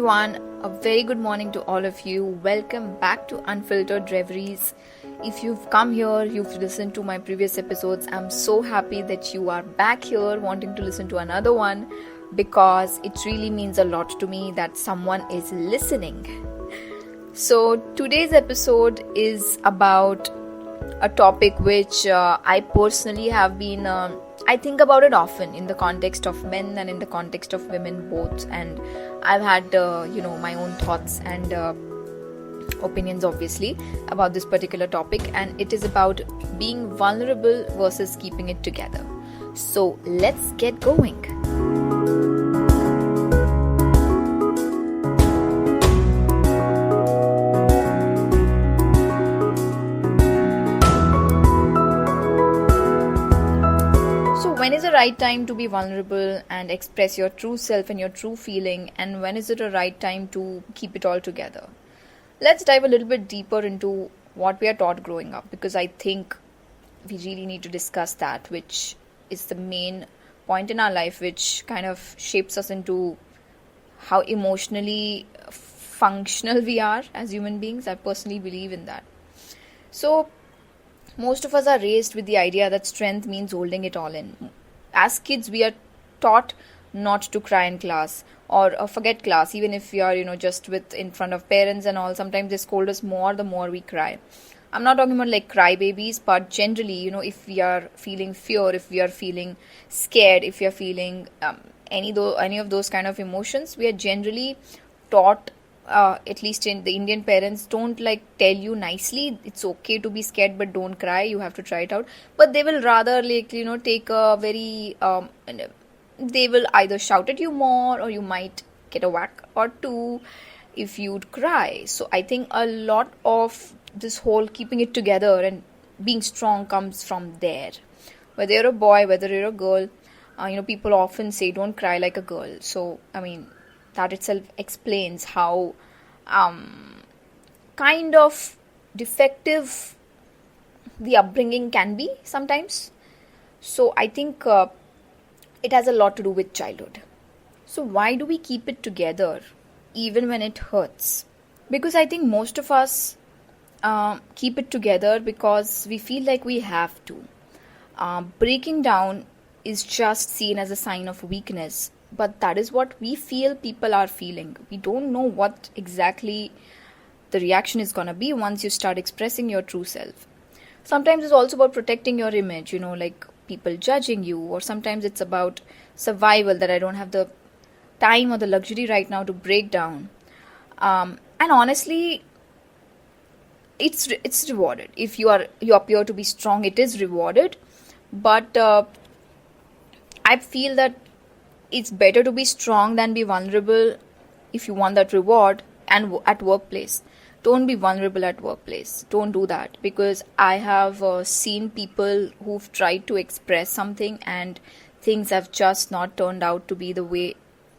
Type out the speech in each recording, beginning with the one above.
everyone, a very good morning to all of you. Welcome back to Unfiltered Reveries. If you've come here, you've listened to my previous episodes, I'm so happy that you are back here wanting to listen to another one because it really means a lot to me that someone is listening. So today's episode is about a topic which I personally have been I think about it often in the context of men and in the context of women both, and I've had my own thoughts and opinions obviously about this particular topic, and it is about being vulnerable versus keeping it together. So let's get going. When is the right time to be vulnerable and express your true self and your true feeling, and when is it a right time to keep it all together? Let's dive a little bit deeper into what we are taught growing up, because I think we really need to discuss that, which is the main point in our life which kind of shapes us into how emotionally functional we are as human beings. I personally believe in that. So most of us are raised with the idea that strength means holding it all in. As kids, we are taught not to cry in class or forget class, even if we are, just in front of parents and all. Sometimes they scold us more the more we cry. I'm not talking about like cry babies, but generally, if we are feeling fear, if we are feeling scared, if we are feeling any of those kind of emotions, we are generally taught, at least in the Indian parents don't like tell you nicely it's okay to be scared but don't cry, you have to try it out, but they will rather take a very they will either shout at you more, or you might get a whack or two if you'd cry. So I think a lot of this whole keeping it together and being strong comes from there. Whether you're a boy, whether you're a girl, people often say don't cry like a girl. So I mean, that itself explains how kind of defective the upbringing can be sometimes. So I think it has a lot to do with childhood. So why do we keep it together even when it hurts? Because I think most of us keep it together because we feel like we have to. Breaking down is just seen as a sign of weakness, but that is what we feel people are feeling. We don't know what exactly the reaction is going to be once you start expressing your true self. Sometimes it's also about protecting your image, like people judging you, or sometimes it's about survival, that I don't have the time or the luxury right now to break down. And honestly, it's rewarded. If you appear to be strong, it is rewarded. But I feel that it's better to be strong than be vulnerable if you want that reward. And at workplace, don't be vulnerable at workplace. Don't do that, because I have seen people who've tried to express something and things have just not turned out to be the way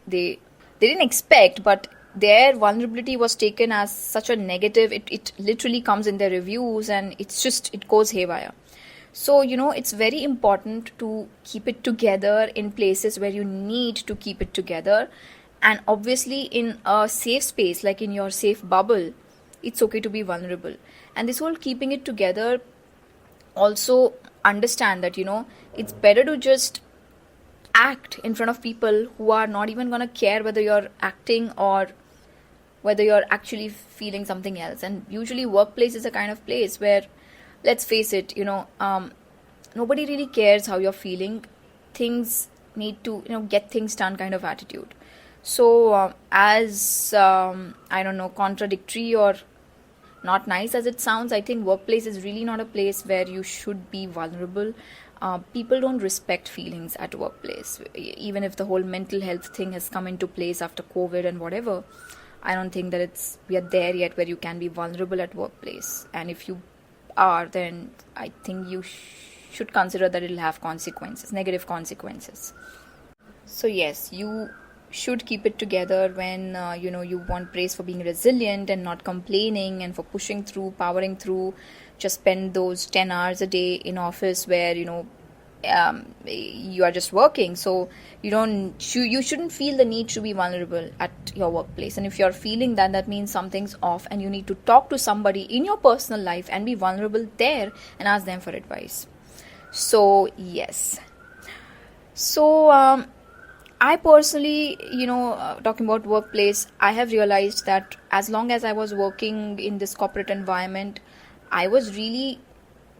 they didn't expect, but their vulnerability was taken as such a negative. It literally comes in their reviews, and it goes haywire. So, it's very important to keep it together in places where you need to keep it together. And obviously in a safe space, like in your safe bubble, it's okay to be vulnerable. And this whole keeping it together, also understand that, it's better to just act in front of people who are not even going to care whether you're acting or whether you're actually feeling something else. And usually workplace is a kind of place where, let's face it, nobody really cares how you're feeling. Things need to, get things done kind of attitude. So as contradictory or not nice as it sounds, I think workplace is really not a place where you should be vulnerable. People don't respect feelings at workplace. Even if the whole mental health thing has come into place after COVID and whatever, I don't think that we are there yet where you can be vulnerable at workplace. And if you are, then I think you should consider that it'll have consequences, negative consequences. So yes, you should keep it together when you want praise for being resilient and not complaining, and for pushing through, powering through. Just spend those 10 hours a day in office where you are just working, so you shouldn't feel the need to be vulnerable at your workplace. And if you're feeling that, that means something's off, and you need to talk to somebody in your personal life and be vulnerable there and ask them for advice. So yes. So I personally, talking about workplace, I have realized that as long as I was working in this corporate environment, I was really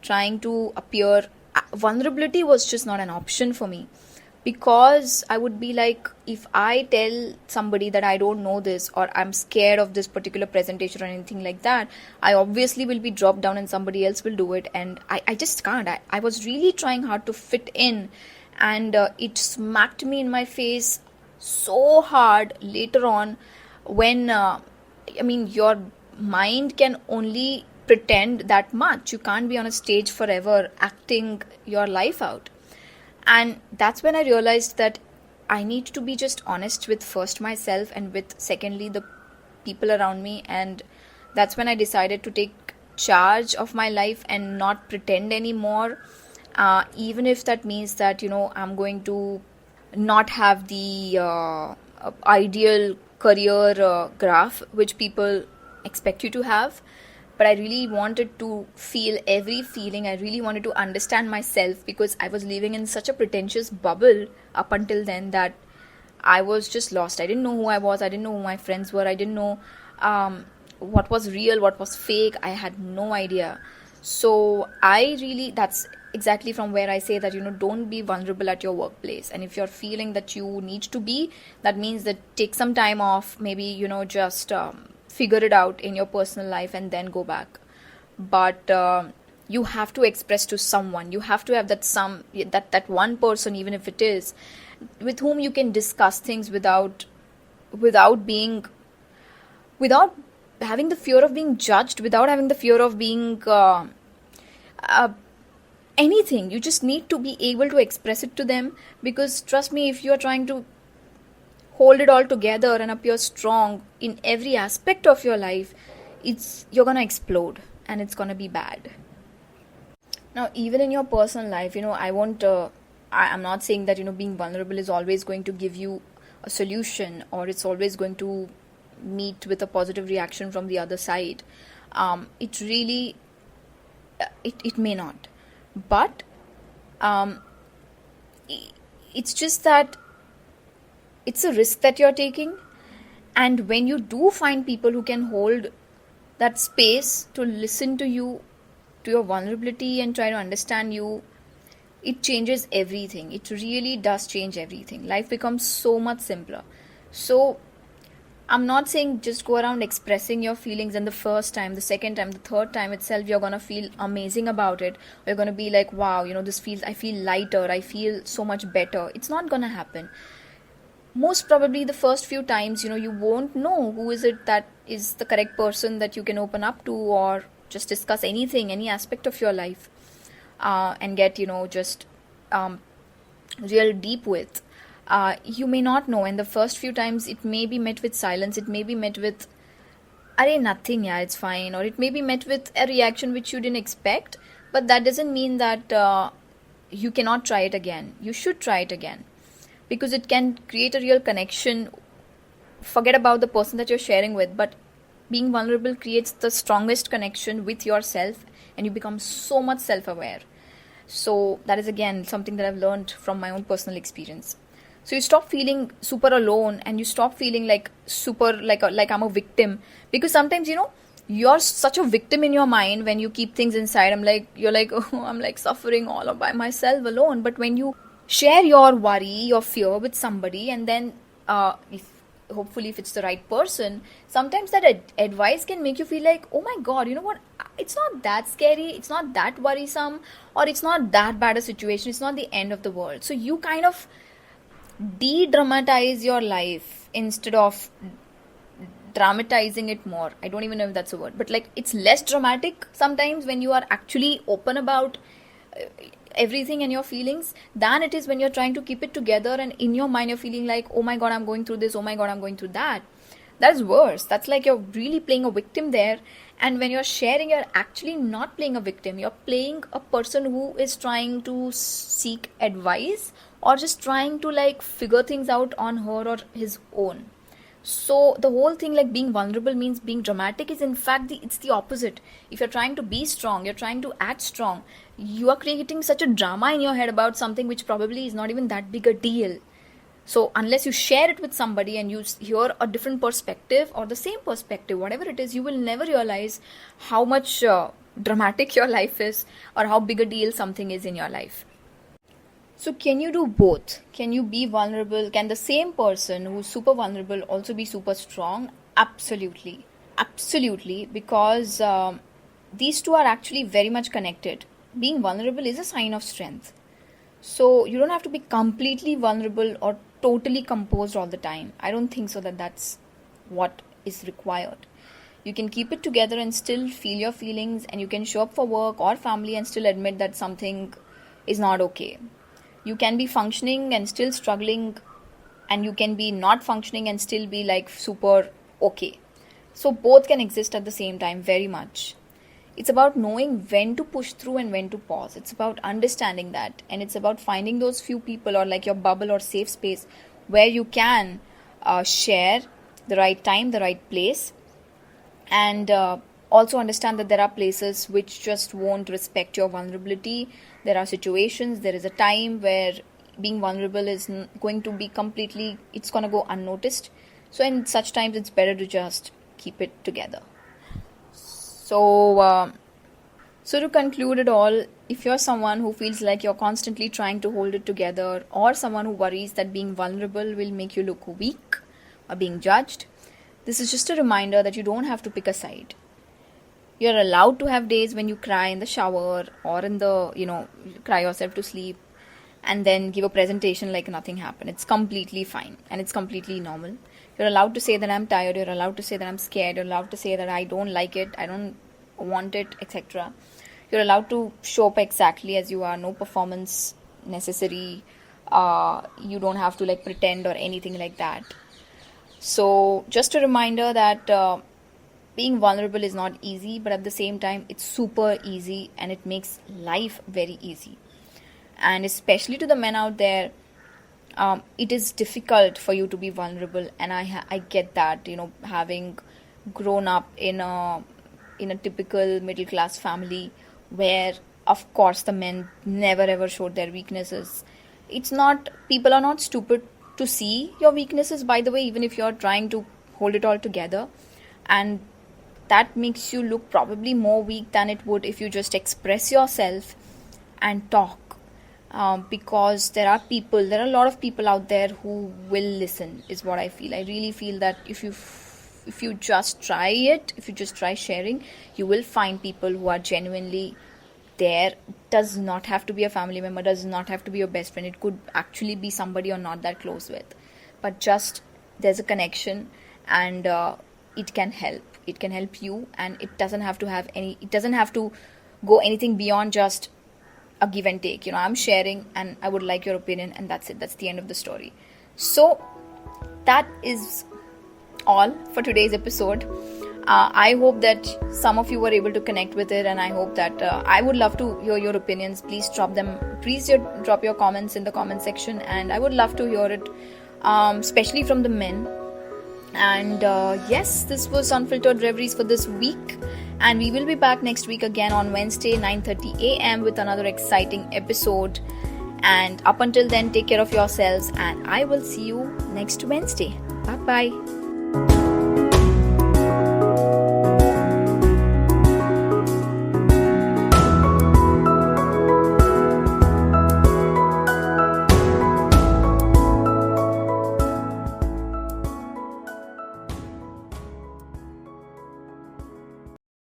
trying to appear. Vulnerability was just not an option for me, because I would be like, if I tell somebody that I don't know this, or I'm scared of this particular presentation or anything like that, I obviously will be dropped down and somebody else will do it, and I just can't. I was really trying hard to fit in, and it smacked me in my face so hard later on when your mind can only pretend that much. You can't be on a stage forever acting your life out. And that's when I realized that I need to be just honest with first myself, and with secondly the people around me. And that's when I decided to take charge of my life and not pretend anymore, even if that means that I'm going to not have the ideal career graph which people expect you to have. But I really wanted to feel every feeling. I really wanted to understand myself, because I was living in such a pretentious bubble up until then that I was just lost. I didn't know who I was. I didn't know who my friends were. I didn't know what was real, what was fake. I had no idea. So that's exactly from where I say that, don't be vulnerable at your workplace. And if you're feeling that you need to be, that means that take some time off, maybe, just figure it out in your personal life and then go back. But you have to express to someone. You have to have that one person, even if it is, with whom you can discuss things without having the fear of being judged, without having the fear of being anything. You just need to be able to express it to them, because trust me, if you're trying to hold it all together and appear strong in every aspect of your life, you're gonna explode, and it's gonna be bad. Now, even in your personal life, I'm not saying that being vulnerable is always going to give you a solution, or it's always going to meet with a positive reaction from the other side. It really it may not, but it's just that it's a risk that you're taking. And when you do find people who can hold that space to listen to you, to your vulnerability, and try to understand you, it changes everything. It really does change everything. Life becomes so much simpler. So I'm not saying just go around expressing your feelings, and the first time, the second time, the third time itself you're gonna feel amazing about it. You're gonna be like, wow, I feel lighter, I feel so much better. It's not gonna happen. Most probably the first few times, you won't know who is it that is the correct person that you can open up to, or just discuss anything, any aspect of your life, and get, just real deep with. You may not know, and the first few times it may be met with silence, it may be met with, "Arey, nothing, yeah, it's fine," or it may be met with a reaction which you didn't expect. But that doesn't mean that you cannot try it again. You should try it again, because it can create a real connection. Forget about the person that you're sharing with, but being vulnerable creates the strongest connection with yourself, and you become so much self-aware. So that is again something that I've learned from my own personal experience. So you stop feeling super alone, and you stop feeling like super like I'm a victim, because sometimes you're such a victim in your mind when you keep things inside. You're like, oh, I'm like suffering all by myself alone. But when you share your worry, your fear with somebody, and then hopefully if it's the right person, sometimes that advice can make you feel like, oh my god, you know what, it's not that scary, it's not that worrisome, or it's not that bad a situation, it's not the end of the world. So you kind of de-dramatize your life instead of dramatizing it more. I don't even know if that's a word, but like it's less dramatic sometimes when you are actually open about everything and your feelings than it is when you're trying to keep it together, and in your mind you're feeling like, oh my god, I'm going through this, oh my god, I'm going through that. That's worse. That's like you're really playing a victim there. And when you're sharing, you're actually not playing a victim. You're playing a person who is trying to seek advice, or just trying to like figure things out on her or his own. So the whole thing, like being vulnerable means being dramatic, is in fact it's the opposite. If you're trying to be strong, you're trying to act strong, you are creating such a drama in your head about something which probably is not even that big a deal. So unless you share it with somebody and you hear a different perspective or the same perspective, whatever it is, you will never realize how much dramatic your life is, or how big a deal something is in your life. So can you do both? Can you be vulnerable? Can the same person who's super vulnerable also be super strong? Absolutely. Absolutely. Because these two are actually very much connected. Being vulnerable is a sign of strength. So you don't have to be completely vulnerable or totally composed all the time. I don't think so that's what is required. You can keep it together and still feel your feelings, and you can show up for work or family and still admit that something is not okay. You can be functioning and still struggling, and you can be not functioning and still be like super okay. So both can exist at the same time, very much. It's about knowing when to push through and when to pause. It's about understanding that. And it's about finding those few people, or like your bubble or safe space, where you can share the right time, the right place. And also understand that there are places which just won't respect your vulnerability. There are situations, there is a time where being vulnerable is going to be completely, it's going to go unnoticed. So in such times, it's better to just keep it together. So to conclude it all, if you're someone who feels like you're constantly trying to hold it together, or someone who worries that being vulnerable will make you look weak or being judged, this is just a reminder that you don't have to pick a side. You're allowed to have days when you cry in the shower, or in the, cry yourself to sleep, and then give a presentation like nothing happened. It's completely fine, and it's completely normal. You're allowed to say that I'm tired. You're allowed to say that I'm scared. You're allowed to say that I don't like it, I don't want it, etc. You're allowed to show up exactly as you are. No performance necessary. You don't have to like pretend or anything like that. So just a reminder that being vulnerable is not easy, but at the same time, it's super easy, and it makes life very easy. And especially to the men out there, it is difficult for you to be vulnerable, and I get that, having grown up in a typical middle class family, where of course the men never ever showed their weaknesses. People are not stupid to see your weaknesses, by the way, even if you're trying to hold it all together, and that makes you look probably more weak than it would if you just express yourself and talk. Because there are a lot of people out there who will listen, is what I feel. I really feel that if you just try it, if you just try sharing, you will find people who are genuinely there. Does not have to be a family member, does not have to be your best friend. It could actually be somebody you're not that close with, but just there's a connection, and it can help you, and it doesn't have to go anything beyond just a give and take. I'm sharing, and I would like your opinion, and that's it. That's the end of the story. So that is all for today's episode. I hope that some of you were able to connect with it, and I hope that I would love to hear your opinions. Please drop your comments in the comment section, and I would love to hear it, especially from the men. And yes, this was Unfiltered Reveries for this week, and we will be back next week again on Wednesday 9:30 a.m. with another exciting episode. And up until then, take care of yourselves, and I will see you next Wednesday. Bye bye.